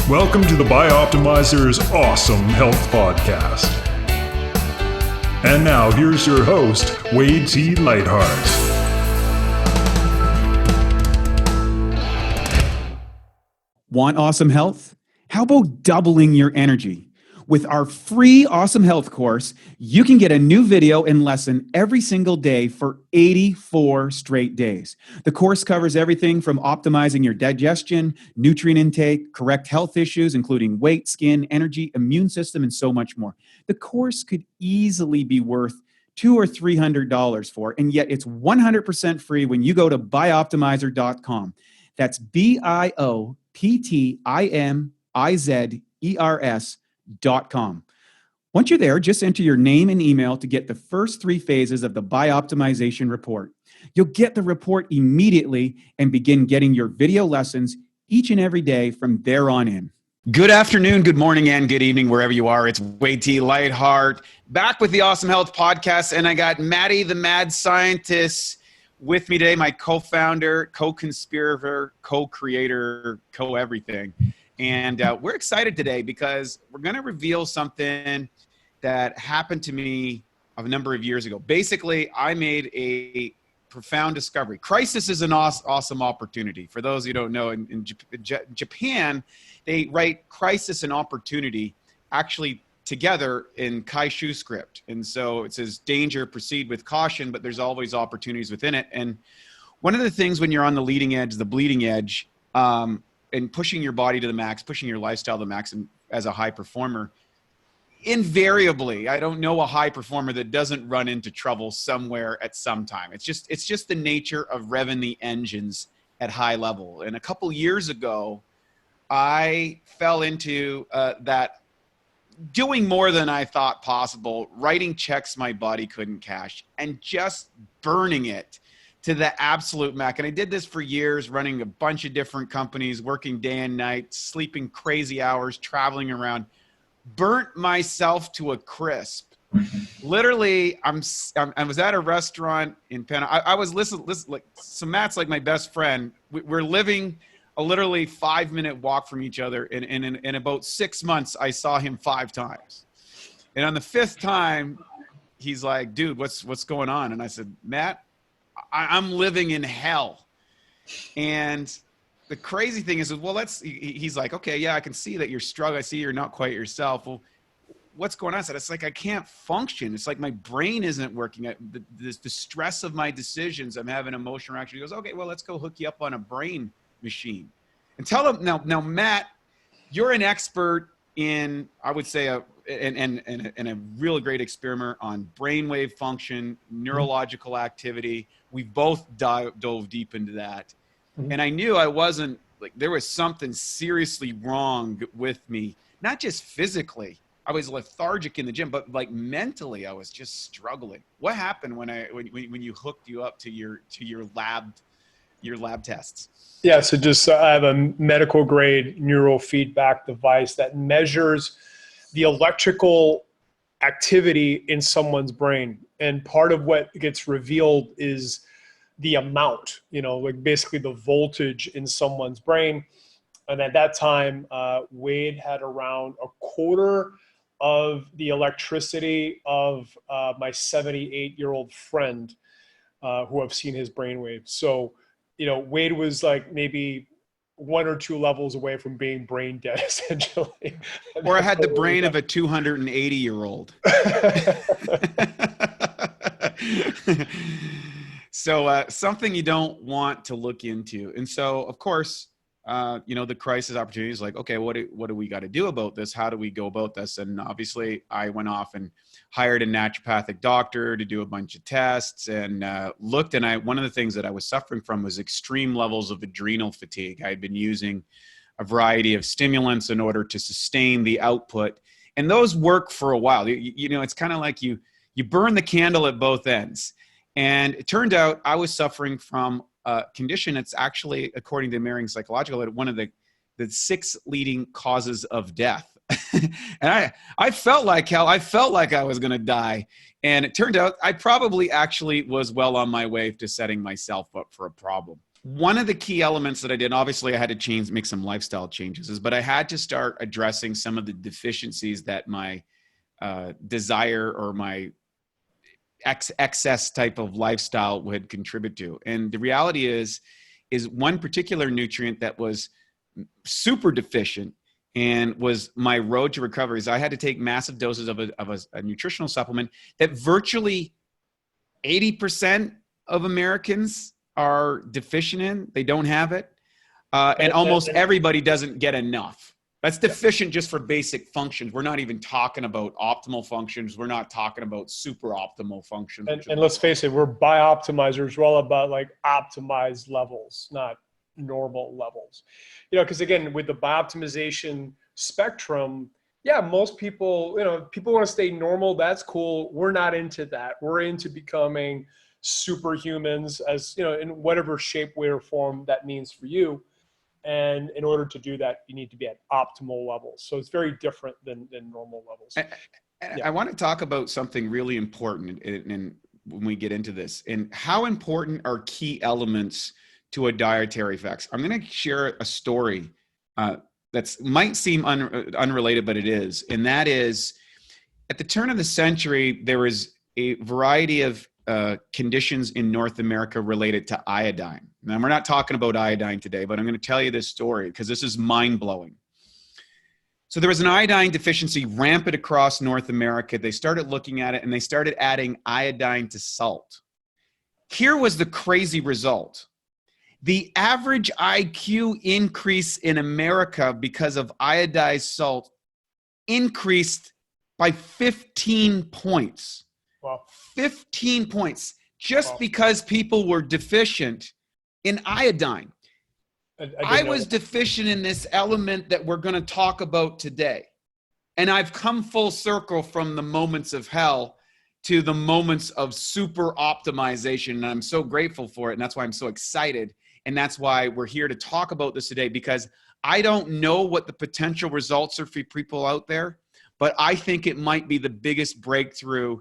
Welcome to the BiOptimizers Awesome Health Podcast. And now, here's your host, Wade T. Lightheart. Want awesome health? How about doubling your energy? With our free Awesome Health course, you can get a new video and lesson every single day for 84 straight days. The course covers everything from optimizing your digestion, nutrient intake, correct health issues, including weight, skin, energy, immune system, and so much more. The course could easily be worth $200 or $300 for, and yet it's 100% free when you go to bioptimizer.com. That's bioptimizers.com. Once you're there, just enter your name and email to get the first 3 phases of the BiOptimization report. You'll get the report immediately and begin getting your video lessons each and every day from there on in. Good afternoon, good morning, and good evening, wherever you are. It's Wade T. Lightheart, back with the Awesome Health Podcast, and I got Maddie, the mad scientist, with me today, my co-founder, co-conspirator, co-creator, co-everything. And we're excited today because we're going to reveal something that happened to me a number of years ago. Basically, I made a profound discovery. Crisis is an awesome opportunity. For those who don't know, in Japan, they write crisis and opportunity actually together in Kaishu script. And so it says, danger, proceed with caution, but there's always opportunities within it. And one of the things when you're on the leading edge, the bleeding edge, and pushing your body to the max, pushing your lifestyle to the max, and as a high performer, invariably, I don't know a high performer that doesn't run into trouble somewhere at some time. It's just the nature of revving the engines at high level. And a couple years ago, I fell into that, doing more than I thought possible, writing checks my body couldn't cash, and just burning it to the absolute max. And I did this for years, running a bunch of different companies, working day and night, sleeping crazy hours, traveling around, burnt myself to a crisp. Literally, I was at a restaurant in Penn. I was listening, like, so Matt's like my best friend. We're living a literally 5-minute walk from each other. And in about 6 months, I saw him 5 times. And on the 5th time, he's like, dude, what's going on? And I said, Matt, I'm living in hell. And the crazy thing is, well, he's like, okay, yeah, I can see that you're struggling. I see you're not quite yourself. Well, what's going on? I said, it's like, I can't function. It's like my brain isn't working. The stress of my decisions, I'm having emotional reaction. He goes, okay, well, let's go hook you up on a brain machine. And tell him now, Matt, you're an expert in, I would say, a really great experiment on brainwave function, neurological activity. We both dove deep into that. Mm-hmm. And I knew I wasn't, like, there was something seriously wrong with me, not just physically. I was lethargic in the gym, but like mentally, I was just struggling. What happened when you hooked you up to your lab tests? Yeah, so I have a medical grade neurofeedback device that measures the electrical activity in someone's brain. And part of what gets revealed is the amount, like basically the voltage in someone's brain. And at that time, Wade had around a quarter of the electricity of my 78-year-old friend who have seen his brainwaves. So, Wade was like maybe 1 or 2 levels away from being brain dead, essentially. Or I had the brain of a 280-year-old. So something you don't want to look into. And so, of course, the crisis opportunity is like, okay, what do we got to do about this? How do we go about this? And obviously, I went off and hired a naturopathic doctor to do a bunch of tests and looked. And one of the things that I was suffering from was extreme levels of adrenal fatigue. I had been using a variety of stimulants in order to sustain the output. And those work for a while. It's kind of like you burn the candle at both ends. And it turned out I was suffering from a condition that's actually, according to American Psychological, one of the 6 leading causes of death. And I felt like hell. I felt like I was going to die. And it turned out I probably actually was well on my way to setting myself up for a problem. one of the key elements that I did, obviously I had to make some lifestyle changes, but I had to start addressing some of the deficiencies that my desire or my excess type of lifestyle would contribute to. And the reality is one particular nutrient that was super deficient and was my road to recovery is I had to take massive doses of a nutritional supplement that virtually 80% of Americans are deficient in. They don't have it. And almost everybody doesn't get enough. That's deficient just for basic functions. We're not even talking about optimal functions. We're not talking about super optimal functions. And let's face it, we're BiOptimizers. We're all about like optimized levels, not normal levels. You know, because again, with the BiOptimization spectrum, yeah, most people, you know, people want to stay normal. That's cool. We're not into that. We're into becoming superhumans, as you know, in whatever shape, way, or form that means for you. And in order to do that, you need to be at optimal levels. So it's very different than normal levels. I want to talk about something really important and when we get into this, and how important are key elements to a dietary fix. I'm going to share a story that might seem unrelated, but it is. And that is, at the turn of the century, there was a variety of conditions in North America related to iodine. Now, we're not talking about iodine today, but I'm going to tell you this story because this is mind-blowing. So there was an iodine deficiency rampant across North America. They started looking at it and they started adding iodine to salt. Here was the crazy result. The average IQ increase in America because of iodized salt increased by 15 points. Wow. 15 points just because people were deficient in iodine. I was deficient in this element that we're going to talk about today. And I've come full circle from the moments of hell to the moments of super optimization. And I'm so grateful for it. And that's why I'm so excited. And that's why we're here to talk about this today, because I don't know what the potential results are for people out there, but I think it might be the biggest breakthrough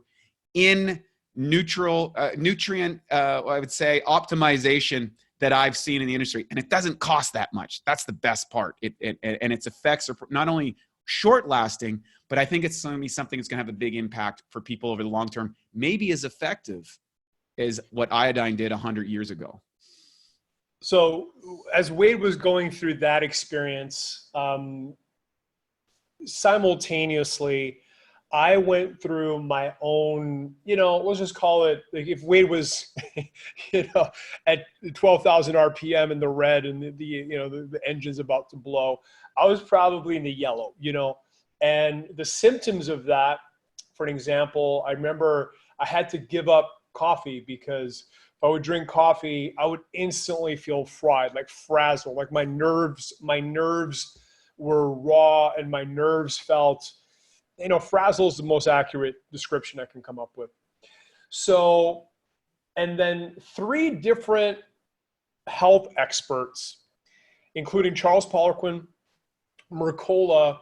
in nutrient, I would say, optimization that I've seen in the industry. And it doesn't cost that much. That's the best part. And its effects are not only short lasting, but I think it's going to be something that's going to have a big impact for people over the long term, maybe as effective as what iodine did 100 years ago. So as Wade was going through that experience, simultaneously, I went through my own, let's just call it, like if Wade was, at 12,000 RPM in the red and the engine's about to blow, I was probably in the yellow, and the symptoms of that, for an example, I remember I had to give up coffee because if I would drink coffee, I would instantly feel fried, like frazzled, like my nerves were raw and my nerves felt, frazzle is the most accurate description I can come up with. So, and then 3 different health experts, including Charles Poliquin, Mercola,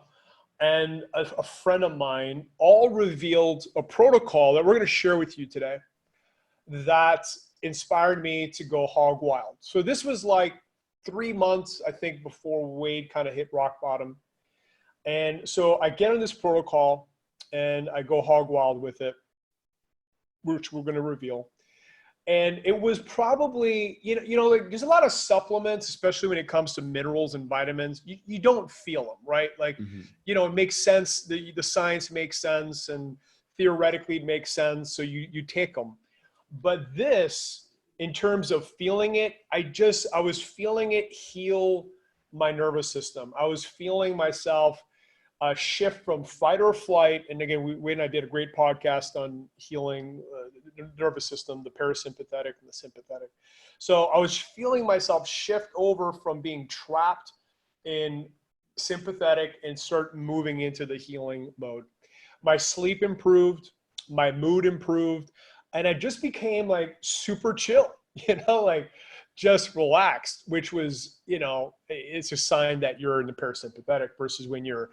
and a friend of mine, all revealed a protocol that we're going to share with you today that inspired me to go hog wild. So this was like 3 months, I think, before Wade kind of hit rock bottom. And so I get on this protocol and I go hog wild with it, which we're going to reveal. And it was probably, like there's a lot of supplements, especially when it comes to minerals and vitamins. You don't feel them, right? Like, it makes sense. The science makes sense and theoretically it makes sense. So you take them. But this, in terms of feeling it, I was feeling it heal my nervous system. I was feeling myself shift from fight or flight. And again, Wade and I did a great podcast on healing the nervous system, the parasympathetic and the sympathetic. So I was feeling myself shift over from being trapped in sympathetic and start moving into the healing mode. My sleep improved, my mood improved, and I just became like super chill, like just relaxed, which was, it's a sign that you're in the parasympathetic versus when you're,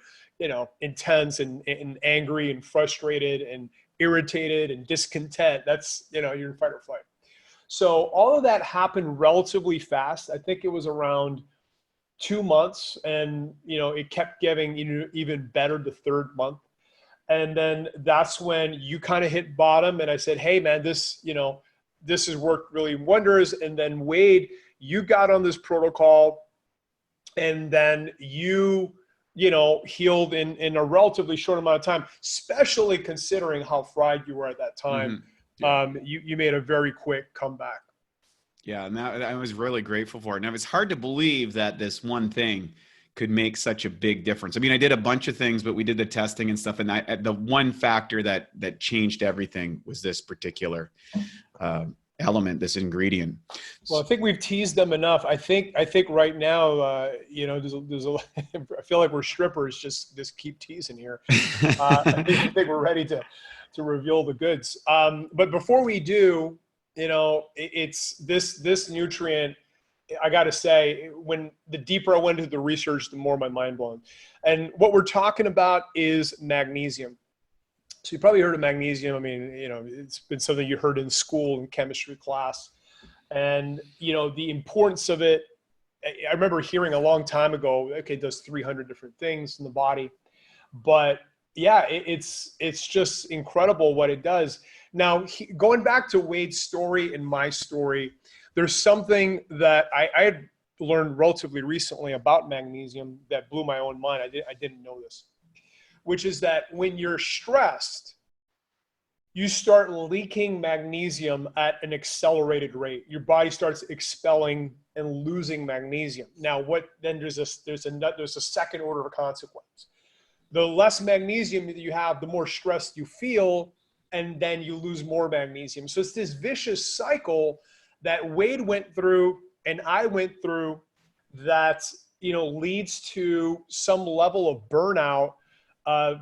intense and angry and frustrated and irritated and discontent. That's, you're in fight or flight. So all of that happened relatively fast. I think it was around 2 months, and it kept getting even better the third month. And then that's when you kind of hit bottom, and I said, hey man, this has worked really wonders. And then Wade, you got on this protocol, and then you healed in a relatively short amount of time, especially considering how fried you were at that time. Mm-hmm. Yeah. You made a very quick comeback. Yeah, and that I was really grateful for it. Now, it's hard to believe that this one thing could make such a big difference. I mean, I did a bunch of things, but we did the testing and stuff, and the one factor that changed everything was this particular element, this ingredient. Well, I think we've teased them enough. I think right now, there's a I feel like we're strippers, just keep teasing here. I think we're ready to reveal the goods. But before we do, it's this nutrient. I got to say, when the deeper I went into the research, the more my mind blown. And what we're talking about is magnesium. So you probably heard of magnesium. I mean, it's been something you heard in school in chemistry class. And, the importance of it, I remember hearing a long time ago, okay, it does 300 different things in the body. But yeah, it's just incredible what it does. Now, going back to Wade's story and my story, there's something that I had learned relatively recently about magnesium that blew my own mind. I didn't know this, which is that when you're stressed, you start leaking magnesium at an accelerated rate. Your body starts expelling and losing magnesium. Now, there's a second order of consequence. The less magnesium that you have, the more stressed you feel, and then you lose more magnesium. So it's this vicious cycle that Wade went through and I went through that, leads to some level of burnout,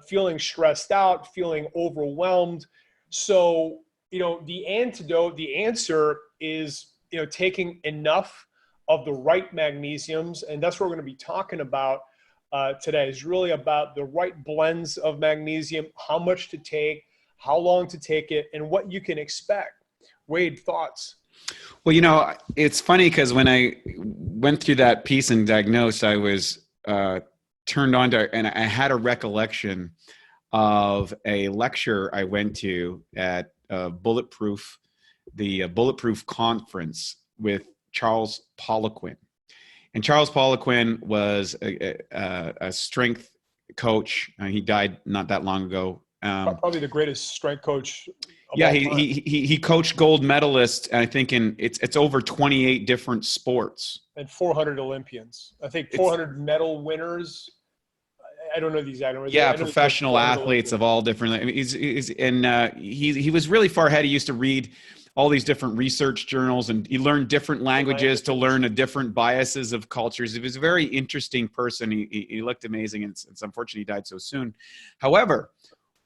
feeling stressed out, feeling overwhelmed. So, the antidote, the answer is, taking enough of the right magnesiums. And that's what we're going to be talking about today, is really about the right blends of magnesium, how much to take, how long to take it, and what you can expect. Wade, thoughts? Well, it's funny because when I went through that piece and diagnosed, I was turned on to, and I had a recollection of a lecture I went to at Bulletproof conference with Charles Poliquin. And Charles Poliquin was a strength coach. He died not that long ago. Probably the greatest strength coach. Yeah, he coached gold medalists, and I think it's over 28 different sports. And 400 Olympians. I think 400 medal winners. I don't know the exact number. Yeah, professional athletes of all different. I mean, he was really far ahead. He used to read all these different research journals, and he learned different languages to learn the different biases of cultures. He was a very interesting person. He looked amazing, and it's unfortunate he died so soon. However,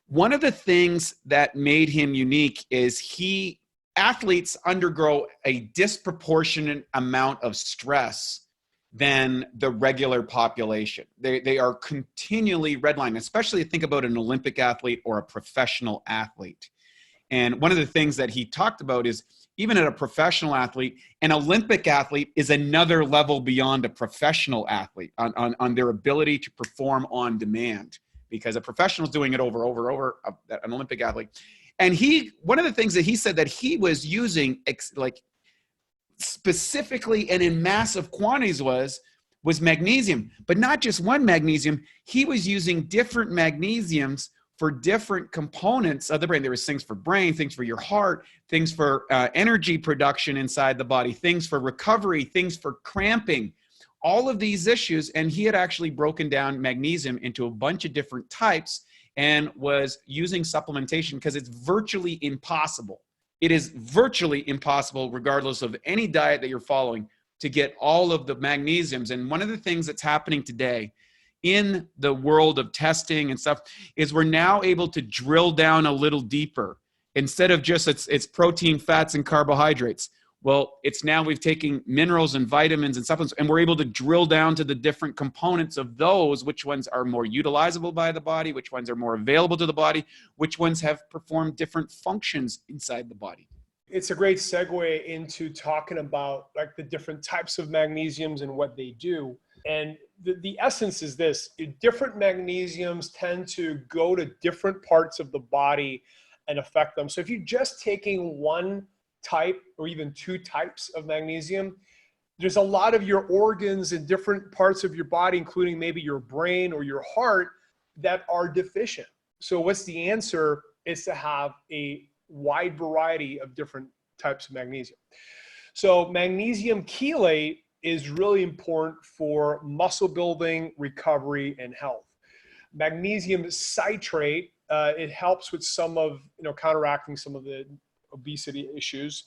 one of the things that made him unique is athletes undergo a disproportionate amount of stress than the regular population. They are continually redlined, especially think about an Olympic athlete or a professional athlete. And one of the things that he talked about is even at a professional athlete, an Olympic athlete is another level beyond a professional athlete on their ability to perform on demand, because a professional is doing it over an Olympic athlete. And one of the things that he said that he was using specifically and in massive quantities was magnesium, but not just one magnesium. He was using different magnesiums for different components of the brain. There was things for brain, things for your heart, things for energy production inside the body, things for recovery, things for cramping, all of these issues. And he had actually broken down magnesium into a bunch of different types and was using supplementation because it's virtually impossible. It is virtually impossible, regardless of any diet that you're following, to get all of the magnesiums. And one of the things that's happening today in the world of testing and stuff is we're now able to drill down a little deeper. Instead of just it's protein, fats, and carbohydrates. Well, it's now we've taken minerals and vitamins and supplements, and we're able to drill down to the different components of those, which ones are more utilizable by the body, which ones are more available to the body, which ones have performed different functions inside the body. it's a great segue into talking about like the different types of magnesiums and what they do. And the essence is this: different magnesiums tend to go to different parts of the body and affect them. So if you're just taking one type or even two types of magnesium, there's a lot of your organs in different parts of your body, including maybe your brain or your heart, that are deficient. So what's the answer? Is to have a wide variety of different types of magnesium. So magnesium chelate is really important for muscle building, recovery, and health. Magnesium citrate, it helps with some of, counteracting some of the obesity issues,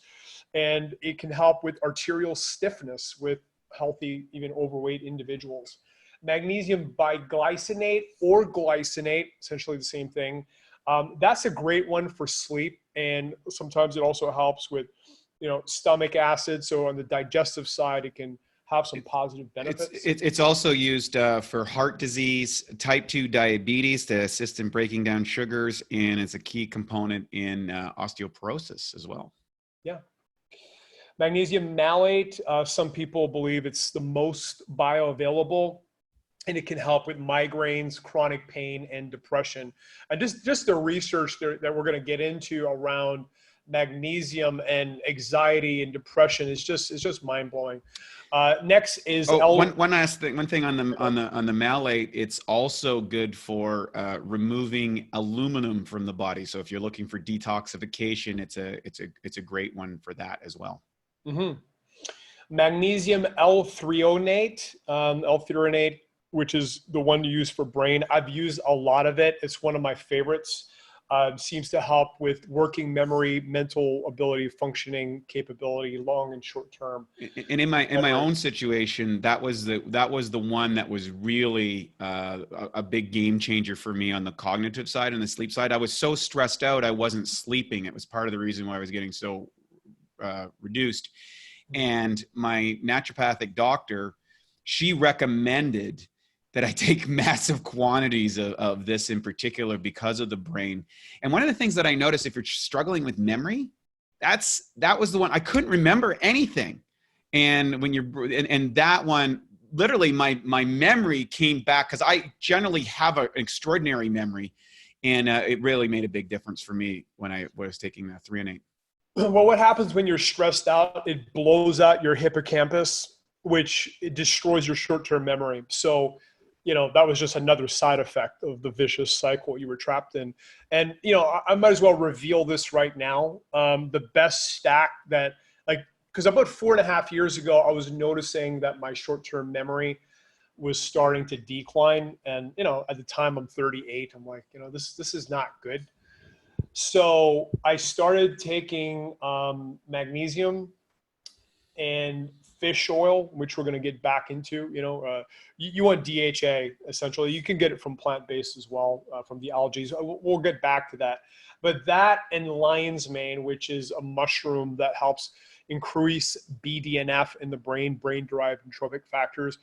and it can help with arterial stiffness with healthy, even overweight individuals. Magnesium biglycinate or glycinate, essentially the same thing. That's a great one for sleep, and sometimes it also helps with, stomach acid. So on the digestive side, it can have some positive benefits. It's also used for heart disease, type 2 diabetes, to assist in breaking down sugars, and it's a key component in osteoporosis as well. Yeah. Magnesium malate, some people believe it's the most bioavailable, and it can help with migraines, chronic pain, and depression. And just the research that we're going to get into around magnesium and anxiety and depression is just mind blowing. Next is one thing on the malate. It's also good for removing aluminum from the body. So if you're looking for detoxification, it's a great one for that as well. Mm-hmm. Magnesium L-threonate, L-threonate, which is the one you use for brain. I've used a lot of it. It's one of my favorites. Seems to help with working memory, mental ability, functioning capability, long and short term. And in my own situation, that was the one that was really a big game changer for me on the cognitive side and the sleep side. I was so stressed out, I wasn't sleeping. It was part of the reason why I was getting so reduced. And my naturopathic doctor, she recommended that I take massive quantities of this in particular because of the brain. And one of the things that I noticed, if you're struggling with memory, that was the one. I couldn't remember anything. And and that one, literally my memory came back, because I generally have an extraordinary memory. And it really made a big difference for me when I was taking that 3 and 8. Well, what happens when you're stressed out? It blows out your hippocampus, which it destroys your short-term memory. So, that was just another side effect of the vicious cycle you were trapped in. And, I might as well reveal this right now. The best stack because about 4.5 years ago, I was noticing that my short-term memory was starting to decline. And, at the time I'm 38, I'm like, this is not good. So I started taking magnesium and fish oil, which we're going to get back into. You want DHA, essentially. You can get it from plant-based as well, from the algae. We'll get back to that. But that and lion's mane, which is a mushroom that helps increase BDNF in the brain-derived neurotrophic factors,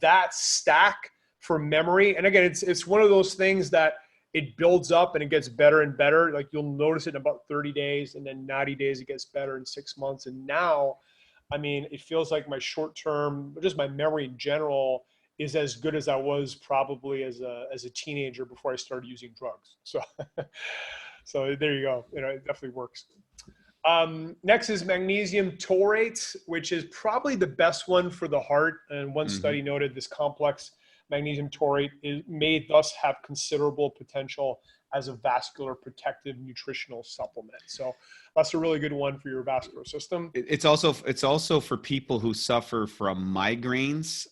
that stack for memory. And again, it's one of those things that it builds up and it gets better and better. Like, you'll notice it in about 30 days, and then 90 days, it gets better in 6 months. And now, it feels like my short-term, just my memory in general, is as good as I was probably as a teenager before I started using drugs. So, so there you go. It definitely works. Next is magnesium taurate, which is probably the best one for the heart. And one study noted this complex magnesium taurate may thus have considerable potential as a vascular protective nutritional supplement. So that's a really good one for your vascular system. It's also for people who suffer from migraines.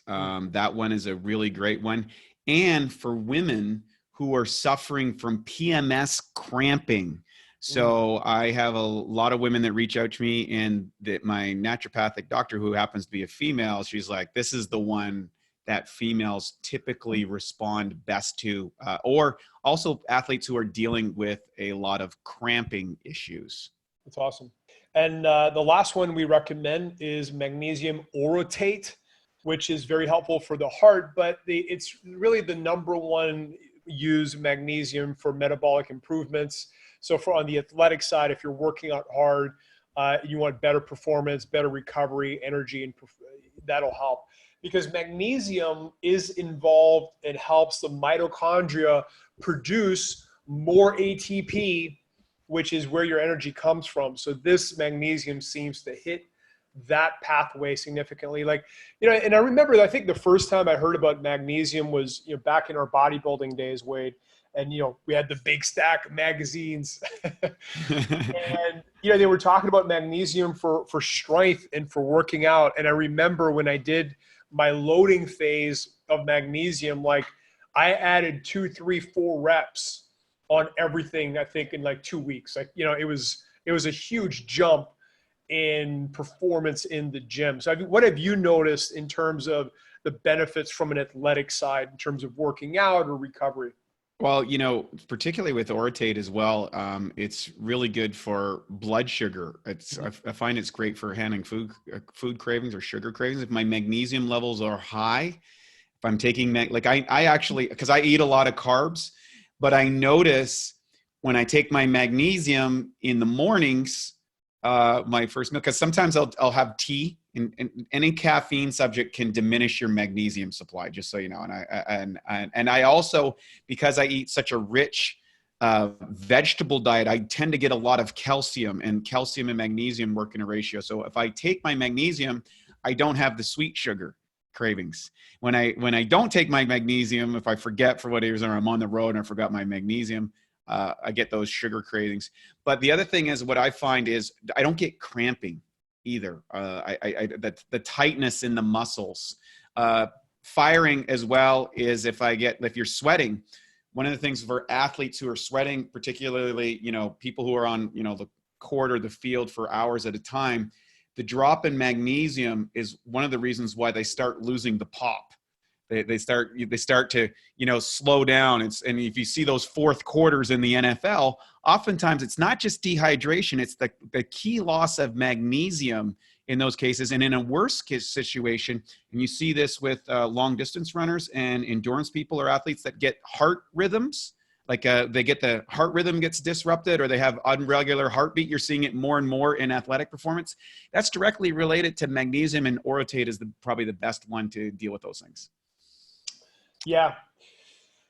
That one is a really great one. And for women who are suffering from PMS cramping. So I have a lot of women that reach out to me, and that my naturopathic doctor, who happens to be a female, she's like, this is the one that females typically respond best to, or also athletes who are dealing with a lot of cramping issues. That's awesome. And the last one we recommend is magnesium orotate, which is very helpful for the heart, but it's really the number one used magnesium for metabolic improvements. So on the athletic side, if you're working out hard, You want better performance, better recovery, energy, and that'll help. Because magnesium is involved and helps the mitochondria produce more ATP, which is where your energy comes from. So this magnesium seems to hit that pathway significantly. Like, you know, and I remember, I think the first time I heard about magnesium was, you know, back in our bodybuilding days, Wade. And, you know, we had the big stack of magazines and, you know, they were talking about magnesium for strength and for working out. And I remember when I did my loading phase of magnesium, like I added 2, 3, 4 reps on everything, I think in like 2 weeks. Like, you know, it was a huge jump in performance in the gym. So what have you noticed in terms of the benefits from an athletic side in terms of working out or recovery? Well, you know, particularly with orotate as well, it's really good for blood sugar. I find it's great for handling food cravings or sugar cravings. If my magnesium levels are high, if I'm taking like I actually, because I eat a lot of carbs, but I notice when I take my magnesium in the mornings, my first meal, because sometimes I'll have tea, and any caffeine subject can diminish your magnesium supply, just so you know. And I also, because I eat such a rich vegetable diet, I tend to get a lot of calcium, and calcium and magnesium work in a ratio. So if I take my magnesium, I don't have the sweet sugar cravings. When I don't take my magnesium, if I forget for whatever reason, or I'm on the road and I forgot my magnesium, I get those sugar cravings. But the other thing is, what I find is I don't get cramping either. The tightness in the muscles. Firing as well is if you're sweating. One of the things for athletes who are sweating, particularly, you know, people who are on, you know, the court or the field for hours at a time, the drop in magnesium is one of the reasons why they start losing the pop. They start to, you know, slow down. And if you see those fourth quarters in the NFL, oftentimes it's not just dehydration, it's the key loss of magnesium in those cases. And in a worse case situation, and you see this with long distance runners and endurance people or athletes that get heart rhythms, like they get the heart rhythm gets disrupted, or they have irregular heartbeat. You're seeing it more and more in athletic performance. That's directly related to magnesium, and orotate is probably the best one to deal with those things. Yeah.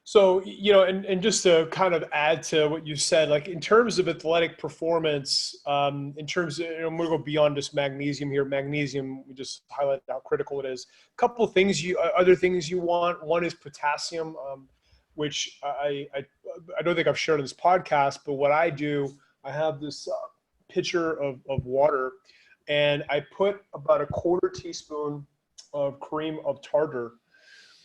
So, you know, and just to kind of add to what you said, like in terms of athletic performance, in terms of, you know, I'm going to go beyond just magnesium here. Magnesium, we just highlighted how critical it is. A couple of things other things you want. One is potassium, which I don't think I've shared on this podcast, but what I do, I have this pitcher of water, and I put about a 1/4 teaspoon of cream of tartar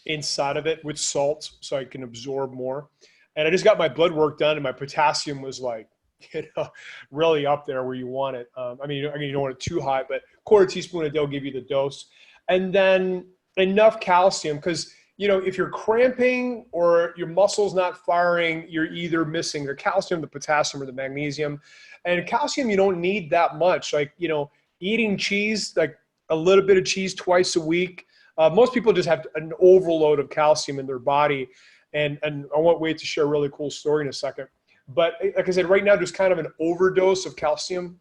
inside of it with salt so I can absorb more. And I just got my blood work done, and my potassium was like, you know, really up there where you want it. I mean, you don't want it too high, but 1/4 teaspoon a day will give you the dose. And then enough calcium, because, you know, if you're cramping or your muscle's not firing, you're either missing the calcium, the potassium, or the magnesium. And calcium, you don't need that much. Like, you know, eating cheese, like a little bit of cheese twice a week. Most people just have an overload of calcium in their body. And I want Wade to share a really cool story in a second. But like I said, right now, there's kind of an overdose of calcium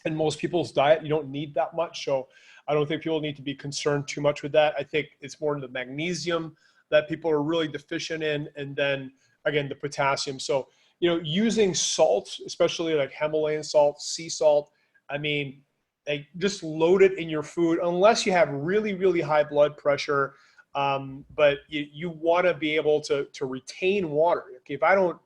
in most people's diet. You don't need that much. So I don't think people need to be concerned too much with that. I think it's more the magnesium that people are really deficient in. And then, again, the potassium. So, you know, using salt, especially like Himalayan salt, sea salt, I mean, just load it in your food unless you have really, really high blood pressure. But you want to be able to retain water. Okay, if I don't,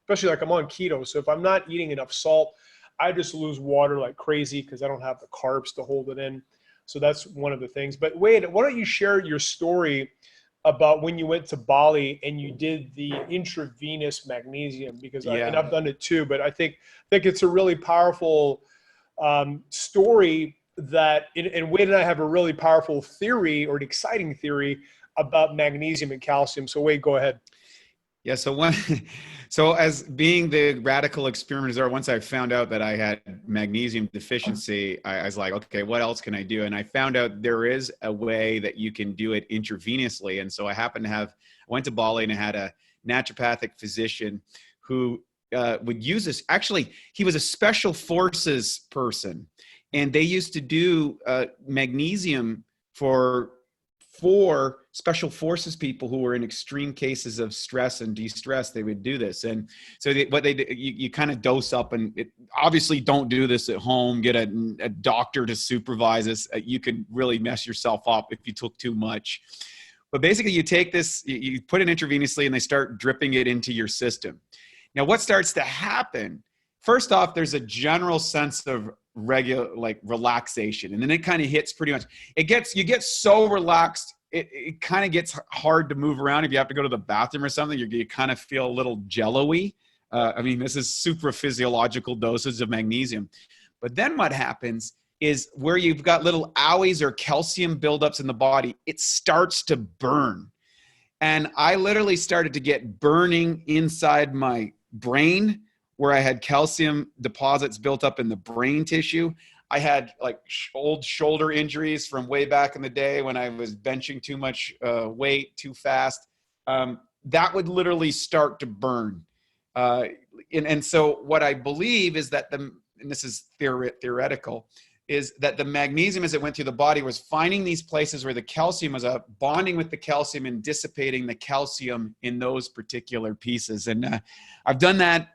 especially like I'm on keto, so if I'm not eating enough salt, I just lose water like crazy because I don't have the carbs to hold it in. So that's one of the things. But Wade, why don't you share your story about when you went to Bali and you did the intravenous magnesium? Because and I've done it too, but I think it's a really powerful story that, and Wade and I have a really powerful theory, or an exciting theory, about magnesium and calcium. So Wade, go ahead. Yeah. So as being the radical experimenter, once I found out that I had magnesium deficiency, I was like, okay, what else can I do? And I found out there is a way that you can do it intravenously. And so I went to Bali, and I had a naturopathic physician who would use this. Actually, he was a special forces person, and they used to do magnesium for special forces people who were in extreme cases of stress and de-stress. They would do this. And so what they do, you kind of dose up, and obviously don't do this at home. Get a doctor to supervise this. You could really mess yourself up if you took too much. But basically you take this, you put it intravenously, and they start dripping it into your system. Now what starts to happen, first off, there's a general sense of relaxation, and then it kind of hits pretty much. You get so relaxed, it kind of gets hard to move around. If you have to go to the bathroom or something, you kind of feel a little jello-y. I mean, this is super physiological doses of magnesium. But then what happens is where you've got little owies or calcium buildups in the body, it starts to burn. And I literally started to get burning inside my brain, where I had calcium deposits built up in the brain tissue. I had like old shoulder injuries from way back in the day when I was benching too much weight too fast. That would literally start to burn. And so what I believe is that and this is theoretical, is that the magnesium, as it went through the body, was finding these places where the calcium was bonding with the calcium and dissipating the calcium in those particular pieces. And I've done that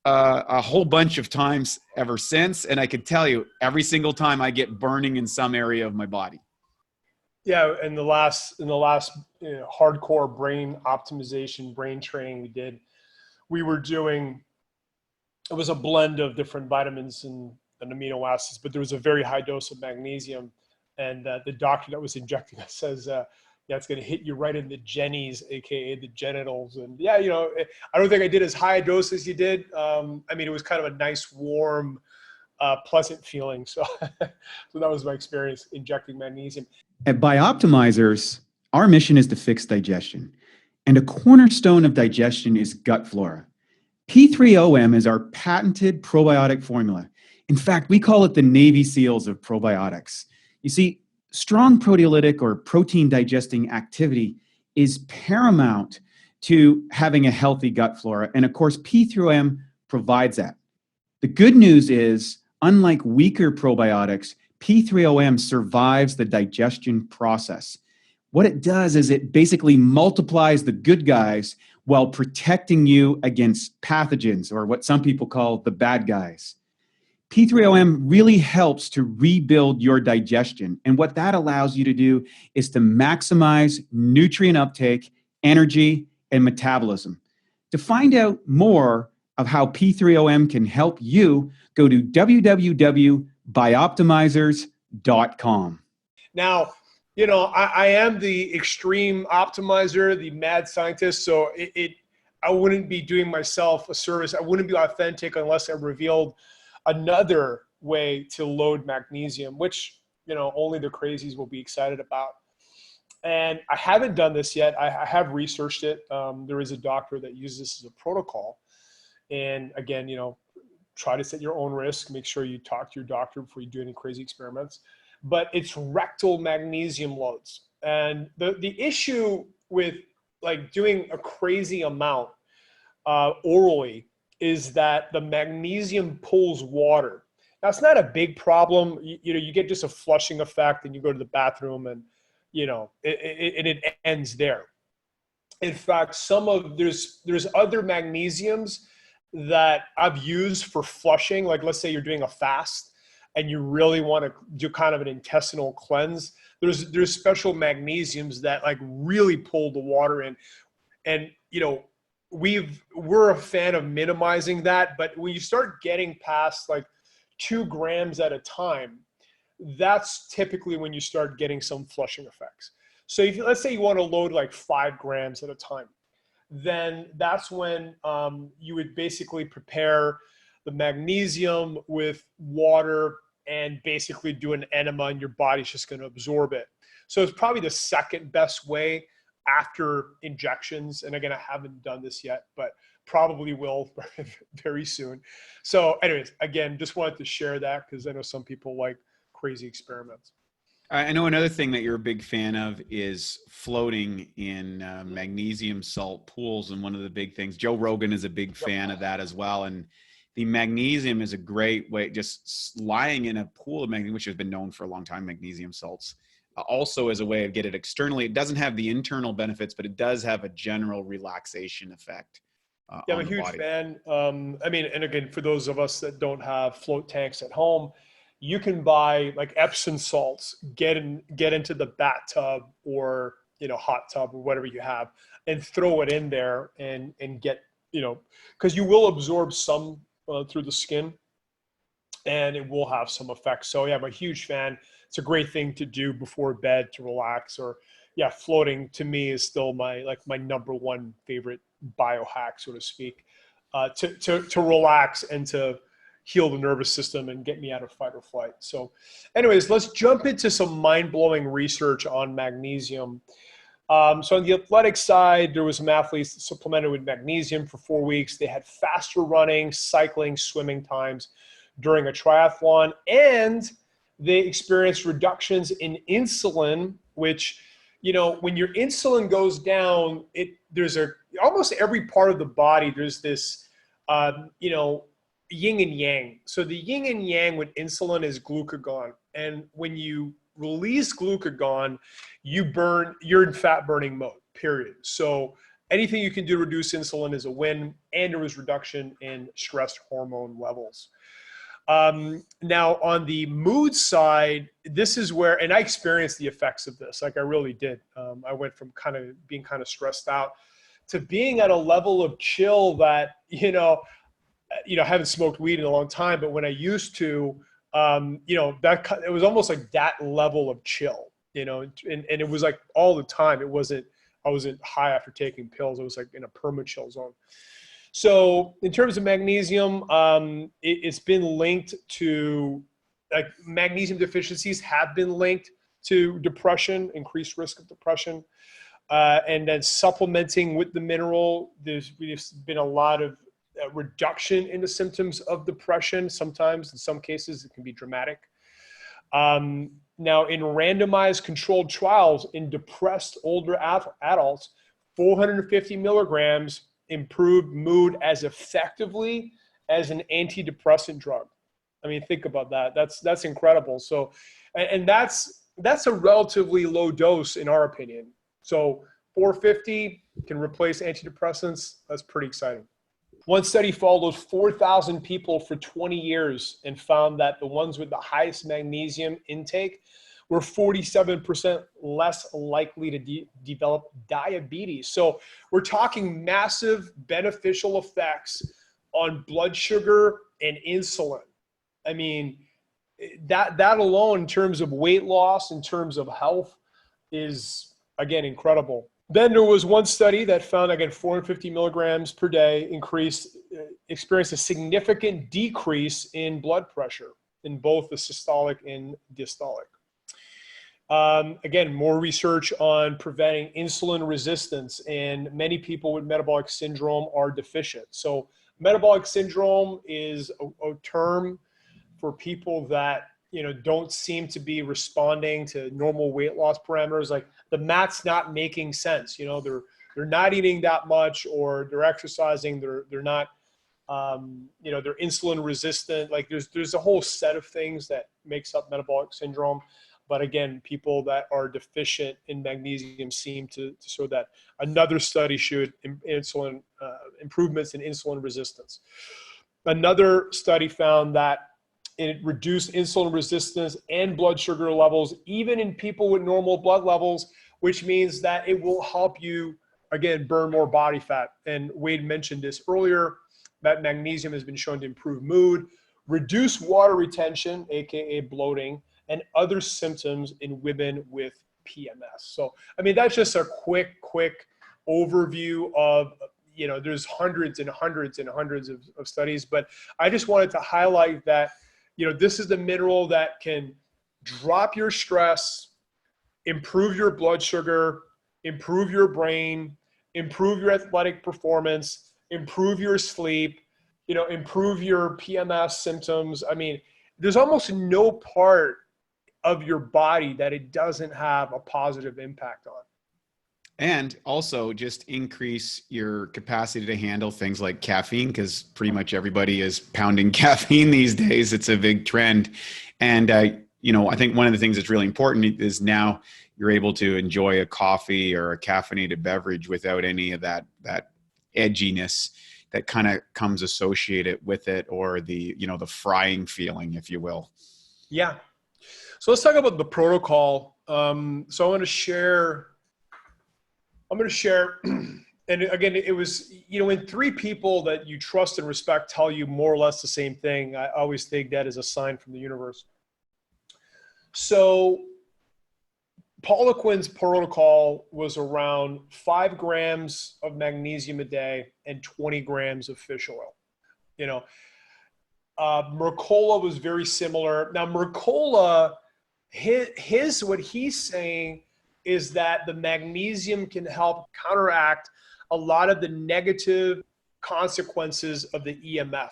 a whole bunch of times ever since. And I can tell you, every single time I get burning in some area of my body. Yeah. In the last hardcore brain optimization, brain training we did, it was a blend of different vitamins and amino acids, but there was a very high dose of magnesium. And the doctor that was injecting us says, yeah, it's going to hit you right in the jennies, AKA the genitals. And yeah, I don't think I did as high a dose as you did. I mean, it was kind of a nice, warm, pleasant feeling. So, so that was my experience injecting magnesium. At BiOptimizers, our mission is to fix digestion. And a cornerstone of digestion is gut flora. P3OM is our patented probiotic formula. In fact, we call it the Navy SEALs of probiotics. You see, strong proteolytic or protein digesting activity is paramount to having a healthy gut flora. And of course, P3OM provides that. The good news is, unlike weaker probiotics, P3OM survives the digestion process. What it does is it basically multiplies the good guys while protecting you against pathogens, or what some people call the bad guys. P3OM really helps to rebuild your digestion. And what that allows you to do is to maximize nutrient uptake, energy, and metabolism. To find out more of how P3OM can help you, go to www.bioptimizers.com. Now, I am the extreme optimizer, the mad scientist. So I wouldn't be doing myself a service. I wouldn't be authentic unless I revealed another way to load magnesium, which, only the crazies will be excited about. And I haven't done this yet. I have researched it. There is a doctor that uses this as a protocol. And again, try to set your own risk. Make sure you talk to your doctor before you do any crazy experiments. But it's rectal magnesium loads. And the issue with like doing a crazy amount orally is that the magnesium pulls water. Now, it's not a big problem. You get just a flushing effect and you go to the bathroom and, it ends there. In fact, there's other magnesiums that I've used for flushing. Like, let's say you're doing a fast and you really want to do kind of an intestinal cleanse. There's special magnesiums that like really pull the water in. And, we're a fan of minimizing that, but when you start getting past like 2 grams at a time, that's typically when you start getting some flushing effects. So let's say you want to load like 5 grams at a time, then that's when you would basically prepare the magnesium with water and basically do an enema, and your body's just going to absorb it. So it's probably the second best way after injections. And again, I haven't done this yet, but probably will very soon. So anyways, again, just wanted to share that because I know some people like crazy experiments. I know another thing that you're a big fan of is floating in magnesium salt pools. And one of the big things, Joe Rogan is a big fan of that as well. And the magnesium is a great way, just lying in a pool of magnesium, which has been known for a long time, magnesium salts, also as a way of get it externally. It doesn't have the internal benefits, but it does have a general relaxation effect. Yeah, I'm a huge fan. I mean, and again, for those of us that don't have float tanks at home, you can buy like Epsom salts, get into the bathtub or, hot tub or whatever you have, and throw it in there and get, because you will absorb some through the skin and it will have some effects. So yeah, I'm a huge fan. It's a great thing to do before bed to relax. Or yeah, floating to me is still my number one favorite biohack, so to speak, to relax and to heal the nervous system and get me out of fight or flight. So anyways, let's jump into some mind-blowing research on magnesium. So on the athletic side, there was some athletes supplemented with magnesium for 4 weeks. They had faster running, cycling, swimming times during a triathlon, and they experienced reductions in insulin, which, when your insulin goes down, there's almost every part of the body, there's this, yin and yang. So the yin and yang with insulin is glucagon. And when you release glucagon, you're in fat burning mode, period. So anything you can do to reduce insulin is a win. And there was reduction in stress hormone levels. Now on the mood side, this is where, and I experienced the effects of this, like I really did. I went from being kind of stressed out to being at a level of chill that, I haven't smoked weed in a long time, but when I used to, it was almost like that level of chill, and it was like all the time. I wasn't high after taking pills. It was like in a perma-chill zone. So in terms of magnesium, it's been linked to, like, magnesium deficiencies have been linked to depression, increased risk of depression. And then supplementing with the mineral, there's been a lot of reduction in the symptoms of depression. Sometimes, in some cases, it can be dramatic. Now, in randomized controlled trials in depressed older adults, 450 milligrams improved mood as effectively as an antidepressant drug. I mean, think about that. That's incredible. So, and that's a relatively low dose in our opinion. So 450 can replace antidepressants. That's pretty exciting. One study followed 4,000 people for 20 years and found that the ones with the highest magnesium intake were 47% less likely to develop diabetes. So we're talking massive beneficial effects on blood sugar and insulin. I mean, that alone in terms of weight loss, in terms of health, is, again, incredible. Then there was one study that found, again, 450 milligrams per day experienced a significant decrease in blood pressure in both the systolic and diastolic. Again, more research on preventing insulin resistance, and many people with metabolic syndrome are deficient. So metabolic syndrome is a term for people that, don't seem to be responding to normal weight loss parameters. Like the math's not making sense. They're not eating that much, or they're exercising. They're not, they're insulin resistant. Like there's a whole set of things that makes up metabolic syndrome. But again, people that are deficient in magnesium seem to show that. Another study showed improvements in insulin resistance. Another study found that it reduced insulin resistance and blood sugar levels, even in people with normal blood levels, which means that it will help you, again, burn more body fat. And Wade mentioned this earlier, that magnesium has been shown to improve mood, reduce water retention, AKA bloating, and other symptoms in women with PMS. So, I mean, that's just a quick overview of, there's hundreds and hundreds and hundreds of studies, but I just wanted to highlight that, this is the mineral that can drop your stress, improve your blood sugar, improve your brain, improve your athletic performance, improve your sleep, improve your PMS symptoms. I mean, there's almost no part of your body that it doesn't have a positive impact on. And also just increase your capacity to handle things like caffeine, because pretty much everybody is pounding caffeine these days. It's a big trend. And, I think one of the things that's really important is now you're able to enjoy a coffee or a caffeinated beverage without any of that edginess that kind of comes associated with it, or the frying feeling, if you will. Yeah. So let's talk about the protocol. So I'm going to share, and again, it was, when 3 people that you trust and respect tell you more or less the same thing, I always take that as a sign from the universe. So Poliquin's protocol was around 5 grams of magnesium a day and 20 grams of fish oil. Mercola was very similar. Now, Mercola, what he's saying is that the magnesium can help counteract a lot of the negative consequences of the EMF,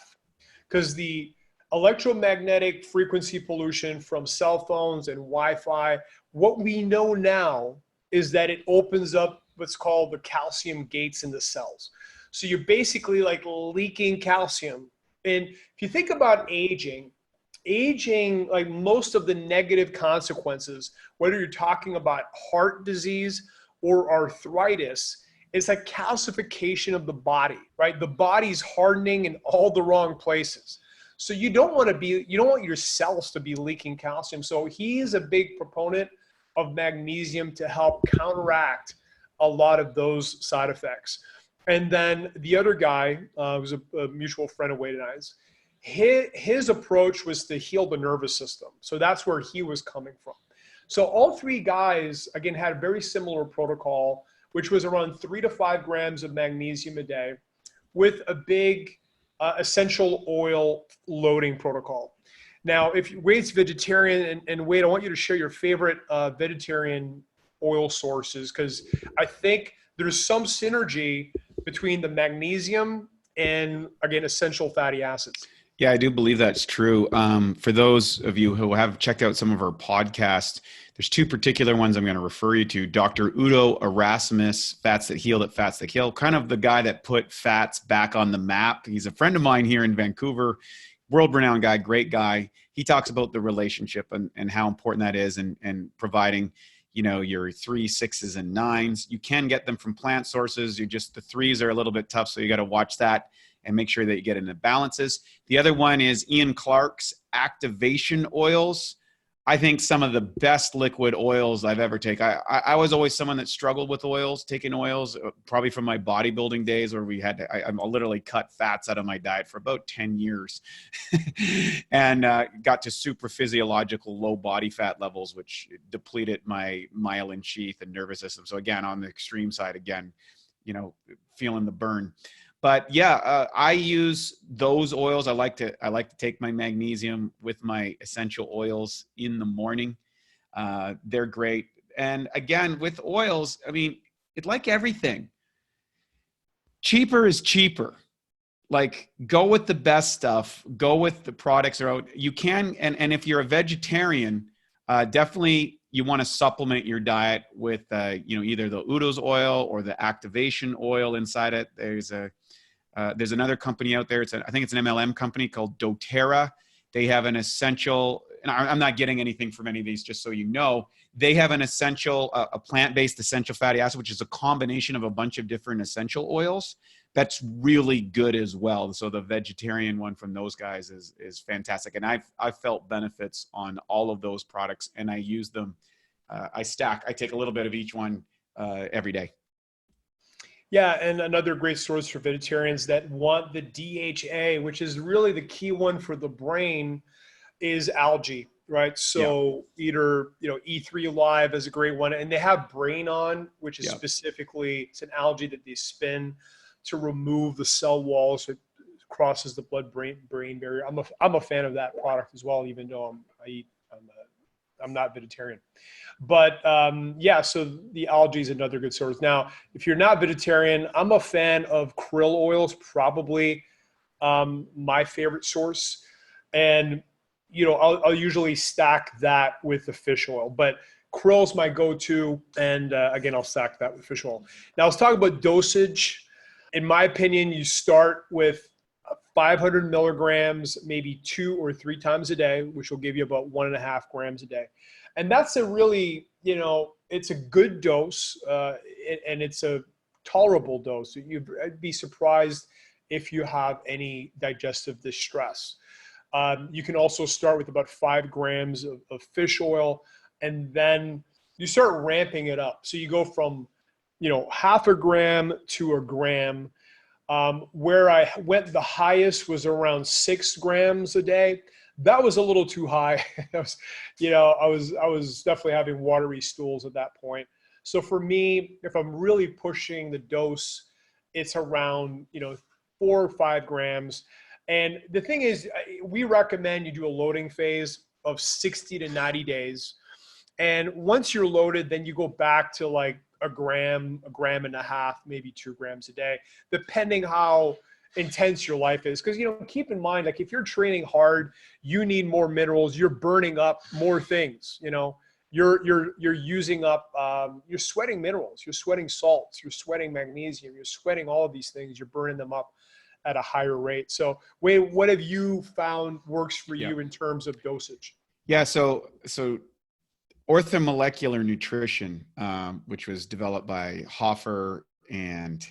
because the electromagnetic frequency pollution from cell phones and Wi-Fi, what we know now is that it opens up what's called the calcium gates in the cells. So you're basically like leaking calcium. And if you think about aging, like most of the negative consequences, whether you're talking about heart disease or arthritis, it's like calcification of the body, right? The body's hardening in all the wrong places. So you don't want your cells to be leaking calcium. So he is a big proponent of magnesium to help counteract a lot of those side effects. And then the other guy, who's a mutual friend of Wade and I's, his approach was to heal the nervous system. So that's where he was coming from. So all 3 guys, again, had a very similar protocol, which was around 3 to 5 grams of magnesium a day with a big essential oil loading protocol. Now, if Wade's vegetarian, and Wade, I want you to share your favorite vegetarian oil sources, because I think there's some synergy between the magnesium and, again, essential fatty acids. Yeah, I do believe that's true. For those of you who have checked out some of our podcasts, there's 2 particular ones I'm going to refer you to. Dr. Udo Erasmus, Fats That Heal, Fats That Kill, kind of the guy that put fats back on the map. He's a friend of mine here in Vancouver, world-renowned guy, great guy. He talks about the relationship and how important that is, and providing, your 3, 6s, and 9s. You can get them from plant sources. The 3s are a little bit tough, so you got to watch that and make sure that you get in the balances. The other one is Ian Clark's activation oils. I think some of the best liquid oils I've ever taken. I was always someone that struggled with oils, taking oils, probably from my bodybuilding days where I literally cut fats out of my diet for about 10 years and got to super physiological low body fat levels, which depleted my myelin sheath and nervous system. So again, on the extreme side, feeling the burn. But yeah, I use those oils. I like to take my magnesium with my essential oils in the morning. They're great. And again, with oils, it's like everything. Cheaper is cheaper. Like, go with the best stuff. Go with the products that are out. You can, and if you're a vegetarian, definitely you want to supplement your diet with either the Udo's oil or the activation oil inside it. There's another company out there. I think it's an MLM company called doTERRA. They have an essential, and I'm not getting anything from any of these, just so you know. They have an essential, a plant-based essential fatty acid, which is a combination of a bunch of different essential oils. That's really good as well. So the vegetarian one from those guys is fantastic. And I've felt benefits on all of those products, and I use them. I take a little bit of each one every day. Yeah, and another great source for vegetarians that want the DHA, which is really the key one for the brain, is algae, right? So either, E3 Live is a great one, and they have Brain On, which is specifically, it's an algae that they spin to remove the cell walls. So it crosses the blood-brain barrier. I'm a fan of that product as well, even though I'm not vegetarian. But so the algae is another good source. Now, if you're not vegetarian, I'm a fan of krill oils, probably my favorite source. And I'll usually stack that with the fish oil, but krill's my go-to. And again, I'll stack that with fish oil. Now let's talk about dosage. In my opinion, you start with 500 milligrams, maybe 2 or 3 times a day, which will give you about 1.5 grams a day. And that's a really, it's a good dose, and it's a tolerable dose. You'd be surprised if you have any digestive distress. You can also start with about 5 grams of fish oil, and then you start ramping it up. So you go from, 0.5 gram to 1 gram. Where I went the highest was around 6 grams a day. That was a little too high. I was definitely having watery stools at that point. So for me, if I'm really pushing the dose, it's around, 4 or 5 grams. And the thing is, we recommend you do a loading phase of 60 to 90 days. And once you're loaded, then you go back to like 1 gram, 1.5 grams, maybe 2 grams a day, depending how intense your life is. Because, keep in mind, like if you're training hard, you need more minerals, you're burning up more things, you're using up, you're sweating minerals, you're sweating salts, you're sweating magnesium, you're sweating all of these things, you're burning them up at a higher rate. So Wade, what have you found works for you in terms of dosage? Yeah. So orthomolecular nutrition, which was developed by Hoffer and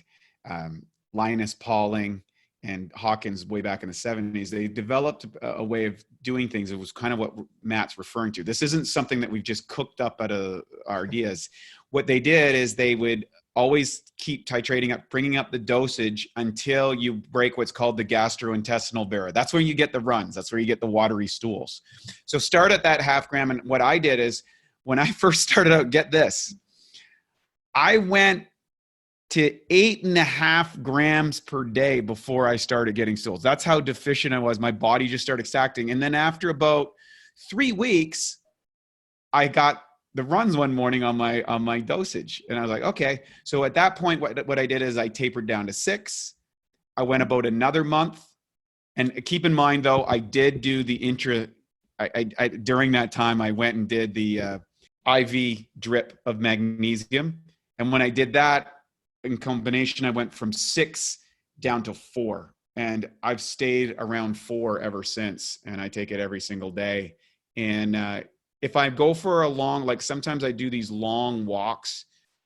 Linus Pauling and Hawkins way back in the 70s, they developed a way of doing things. It was kind of what Matt's referring to. This isn't something that we've just cooked up out of our ideas. What they did is they would always keep titrating up, bringing up the dosage until you break what's called the gastrointestinal barrier. That's where you get the runs. That's where you get the watery stools. So start at that 0.5 gram. And what I did is when I first started out, get this, I went to 8.5 grams per day before I started getting stools. That's how deficient I was. My body just started exacting. And then after about 3 weeks, I got the runs one morning on my dosage. And I was like, okay. So at that point, what I did is I tapered down to 6. I went about another month. And keep in mind though, I did do the during that time, I went and did the IV drip of magnesium. And when I did that in combination, I went from 6 down to 4. And I've stayed around 4 ever since. And I take it every single day. And if I go for a long, like sometimes I do these long walks,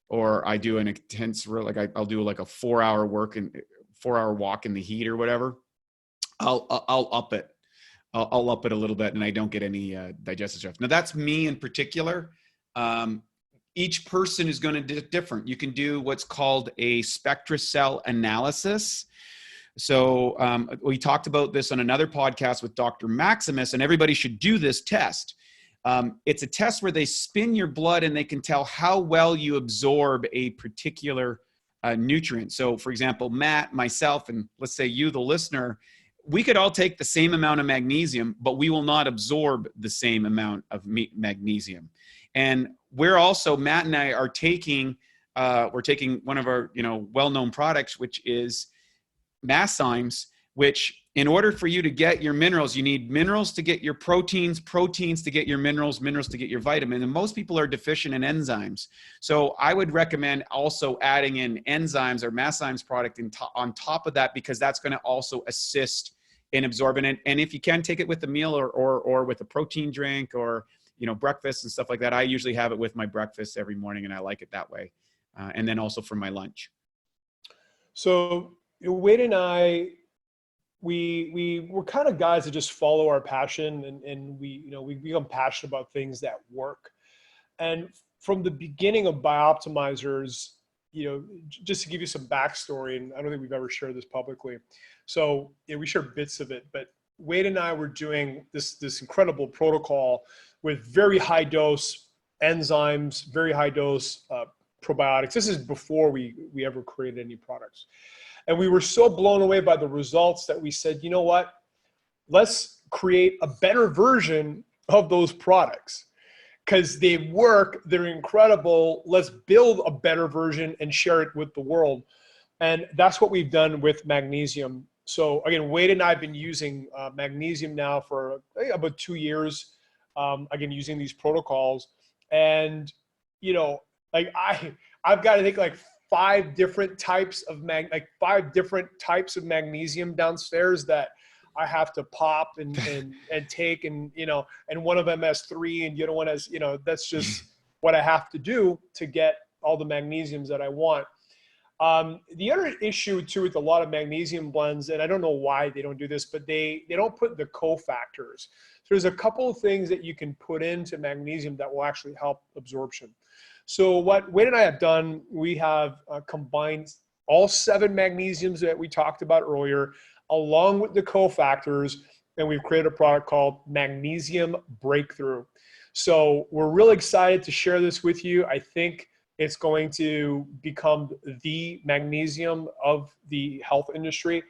or I do an intense, like I'll do like a 4-hour walk in the heat or whatever. I'll up it. I'll up it a little bit, and I don't get any digestive stuff. Now that's me in particular. Each person is going to be different. You can do what's called a SpectraCell analysis. So we talked about this on another podcast with Dr. Maximus, and everybody should do this test. It's a test where they spin your blood and they can tell how well you absorb a particular nutrient. So for example, Matt, myself, and let's say you, the listener, we could all take the same amount of magnesium, but we will not absorb the same amount of magnesium. And we're also, Matt and I are taking, we're taking one of our, well-known products, which is Masszymes, which in order for you to get your minerals, you need minerals to get your proteins, proteins to get your minerals, minerals to get your vitamin. And most people are deficient in enzymes. So I would recommend also adding in enzymes or Masszymes product on top of that, because that's going to also assist in absorbing it. And if you can, take it with a meal or with a protein drink or, breakfast and stuff like that. I usually have it with my breakfast every morning, and I like it that way. And then also for my lunch. So Wade and I, we're kind of guys that just follow our passion, and we become passionate about things that work. And from the beginning of BiOptimizers, just to give you some backstory, and I don't think we've ever shared this publicly. So we share bits of it, but Wade and I were doing this incredible protocol with very high dose enzymes, very high dose probiotics. This is before we ever created any products. And we were so blown away by the results that we said, you know what, let's create a better version of those products because they work, they're incredible. Let's build a better version and share it with the world. And that's what we've done with magnesium. So again, Wade and I have been using magnesium now for about 2 years. Again, using these protocols, and like I've got to think like five different types of magnesium downstairs that I have to pop and take, and and one of them has 3 and the other one has, that's just what I have to do to get all the magnesiums that I want. The other issue too with a lot of magnesium blends, and I don't know why they don't do this, but they don't put the cofactors. So there's a couple of things that you can put into magnesium that will actually help absorption. So what Wade and I have done, we have combined all 7 magnesiums that we talked about earlier, along with the cofactors, and we've created a product called Magnesium Breakthrough. So we're really excited to share this with you. I think it's going to become the magnesium of the health industry.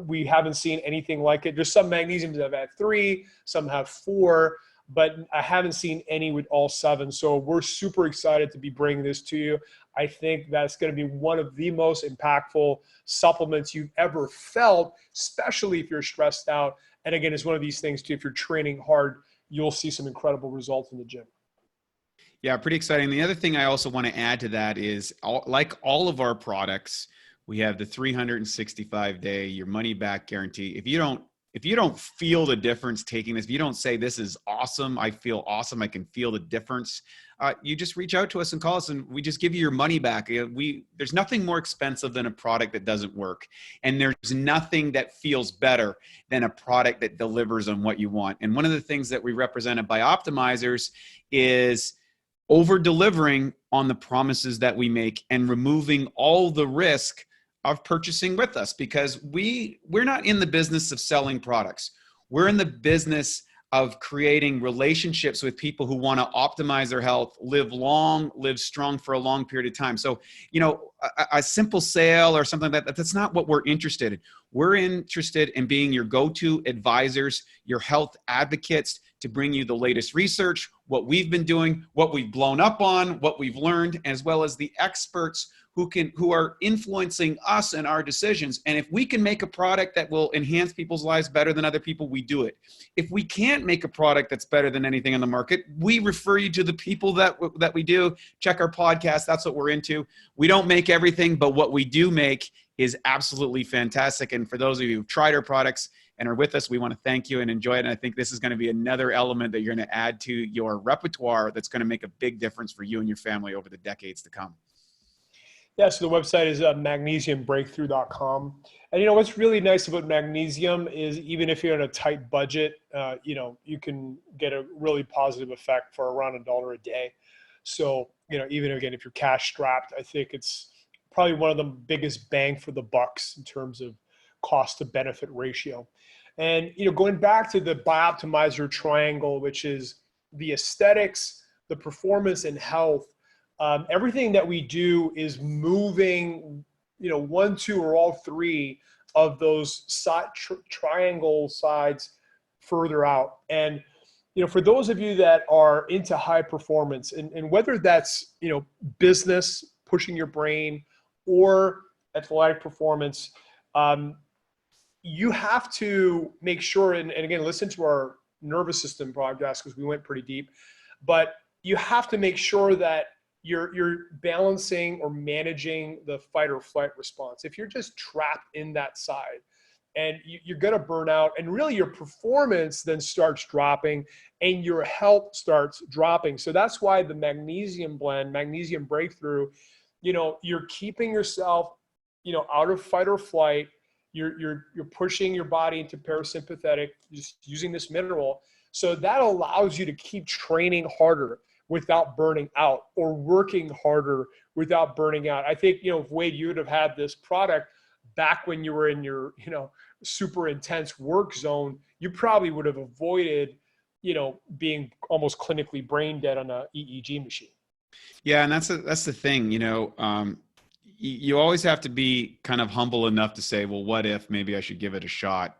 We haven't seen anything like it. There's some magnesiums that have had 3, some have 4, but I haven't seen any with all 7. So we're super excited to be bringing this to you. I think that's going to be one of the most impactful supplements you've ever felt, especially if you're stressed out. And again, it's one of these things too, if you're training hard, you'll see some incredible results in the gym. Yeah, pretty exciting. The other thing I also want to add to that is, like all of our products, we have the 365-day your money back guarantee. If you don't feel the difference taking this, if you don't say this is awesome, I feel awesome, I can feel the difference, you just reach out to us and call us, and we just give you your money back. There's nothing more expensive than a product that doesn't work, and there's nothing that feels better than a product that delivers on what you want. And one of the things that we represent at BiOptimizers is over delivering on the promises that we make and removing all the risk of purchasing with us, because we're not in the business of selling products. We're in the business of creating relationships with people who want to optimize their health, live long, live strong for a long period of time. So, a simple sale or something like that, that's not what we're interested in. We're interested in being your go-to advisors, your health advocates, to bring you the latest research, what we've been doing, what we've blown up on, what we've learned, as well as the experts who are influencing us and our decisions. And if we can make a product that will enhance people's lives better than other people, we do it. If we can't make a product that's better than anything on the market, we refer you to the people that we do. Check our podcast. That's what we're into. We don't make everything, but what we do make is absolutely fantastic. And for those of you who've tried our products and are with us, we want to thank you and enjoy it. And I think this is going to be another element that you're going to add to your repertoire that's going to make a big difference for you and your family over the decades to come. Yeah, so the website is magnesiumbreakthrough.com. And what's really nice about magnesium is, even if you're on a tight budget, you can get a really positive effect for around $1 a day. So, even again, if you're cash strapped, I think it's probably one of the biggest bang for the bucks in terms of cost to benefit ratio. And, going back to the BiOptimizer triangle, which is the aesthetics, the performance, and health, everything that we do is moving, 1, 2, or all 3 of those triangle sides further out. And, for those of you that are into high performance, and whether that's, business, pushing your brain, or athletic performance, you have to make sure, and again, listen to our nervous system podcast because we went pretty deep, but you have to make sure that you're balancing or managing the fight or flight response. If you're just trapped in that side, and you're going to burn out, and really your performance then starts dropping and your health starts dropping. So that's why the magnesium blend, Magnesium Breakthrough, you're keeping yourself, out of fight or flight. You're pushing your body into parasympathetic, just using this mineral. So that allows you to keep training harder without burning out, or working harder without burning out. I think, if Wade, you would have had this product back when you were in your, super intense work zone, you probably would have avoided, being almost clinically brain dead on a EEG machine. Yeah. And that's the thing, you always have to be kind of humble enough to say, well, what if maybe I should give it a shot?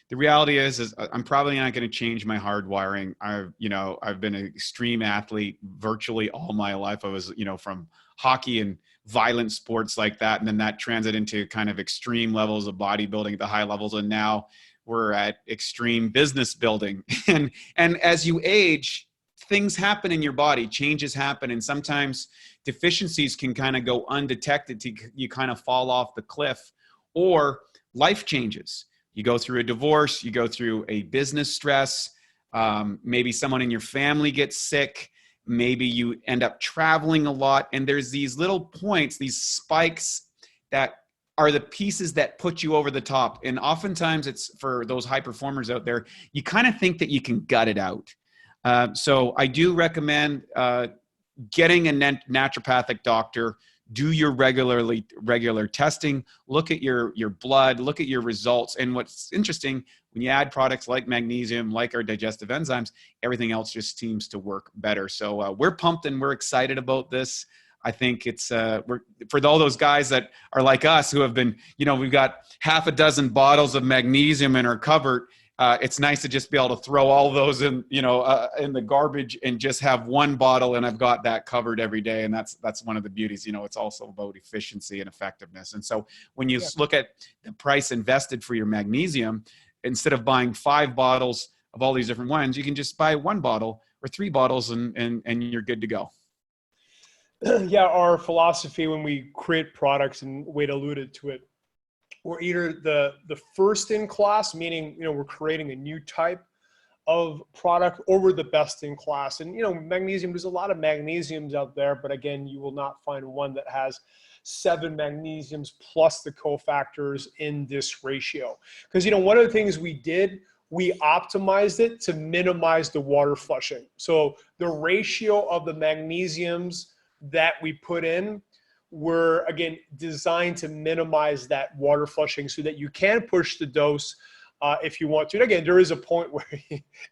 The reality is I'm probably not going to change my hardwiring. I've been an extreme athlete virtually all my life. I was, from hockey and violent sports like that. And then that transit into kind of extreme levels of bodybuilding at the high levels. And now we're at extreme business building. And as you age, things happen in your body, changes happen. And sometimes deficiencies can kind of go undetected. You kind of fall off the cliff, or life changes. You go through a divorce, you go through a business stress. Maybe someone in your family gets sick. Maybe you end up traveling a lot. And there's these little points, these spikes that are the pieces that put you over the top. And oftentimes it's for those high performers out there, you kind of think that you can gut it out. So I do recommend getting a naturopathic doctor. Do your regular testing, look at your blood, look at your results. And what's interesting, when you add products like magnesium, like our digestive enzymes, everything else just seems to work better. So we're pumped and we're excited about this. I think it's for all those guys that are like us who have been, we've got half a dozen bottles of magnesium in our cupboard. It's nice to just be able to throw all those in the garbage and just have one bottle, and I've got that covered every day. And that's one of the beauties. It's also about efficiency and effectiveness. And so when you look at the price invested for your magnesium, instead of buying 5 bottles of all these different ones, you can just buy 1 bottle or 3 bottles and you're good to go. Yeah, our philosophy when we create products, and Wade alluded to it, we're either the first in class, meaning, we're creating a new type of product, or we're the best in class. And, magnesium, there's a lot of magnesiums out there, but again, you will not find one that has 7 magnesiums plus the cofactors in this ratio. Because, one of the things we did, we optimized it to minimize the water flushing. So the ratio of the magnesiums that we put in were, again, designed to minimize that water flushing so that you can push the dose if you want to. And again, there is a point where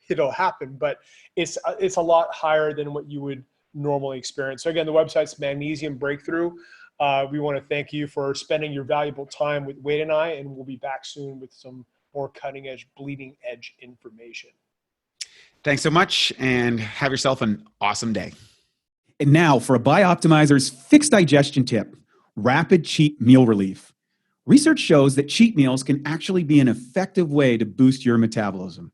it'll happen, but it's a lot higher than what you would normally experience. So again, the website's Magnesium Breakthrough. We want to thank you for spending your valuable time with Wade and I, and we'll be back soon with some more cutting edge, bleeding edge information. Thanks so much, and have yourself an awesome day. And now for a BiOptimizers fixed digestion tip, rapid cheat meal relief. Research shows that cheat meals can actually be an effective way to boost your metabolism.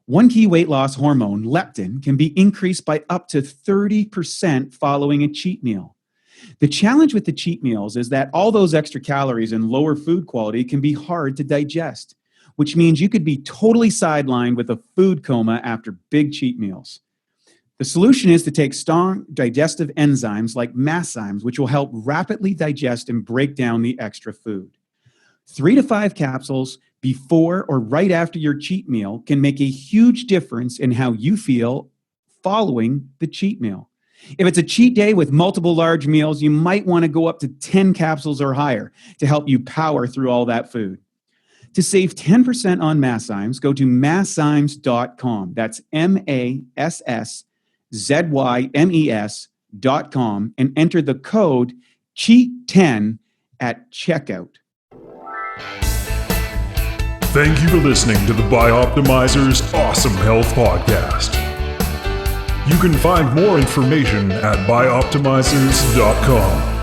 One key weight loss hormone, leptin, can be increased by up to 30% following a cheat meal. The challenge with the cheat meals is that all those extra calories and lower food quality can be hard to digest, which means you could be totally sidelined with a food coma after big cheat meals. The solution is to take strong digestive enzymes like masszymes, which will help rapidly digest and break down the extra food. 3 to 5 capsules before or right after your cheat meal can make a huge difference in how you feel following the cheat meal. If it's a cheat day with multiple large meals, you might want to go up to 10 capsules or higher to help you power through all that food. To save 10% on masszymes, go to masszymes.com. That's MASSZYMES.com and enter the code CHEAT10 at checkout. Thank you for listening to the BiOptimizers Awesome Health Podcast. You can find more information at BiOptimizers.com.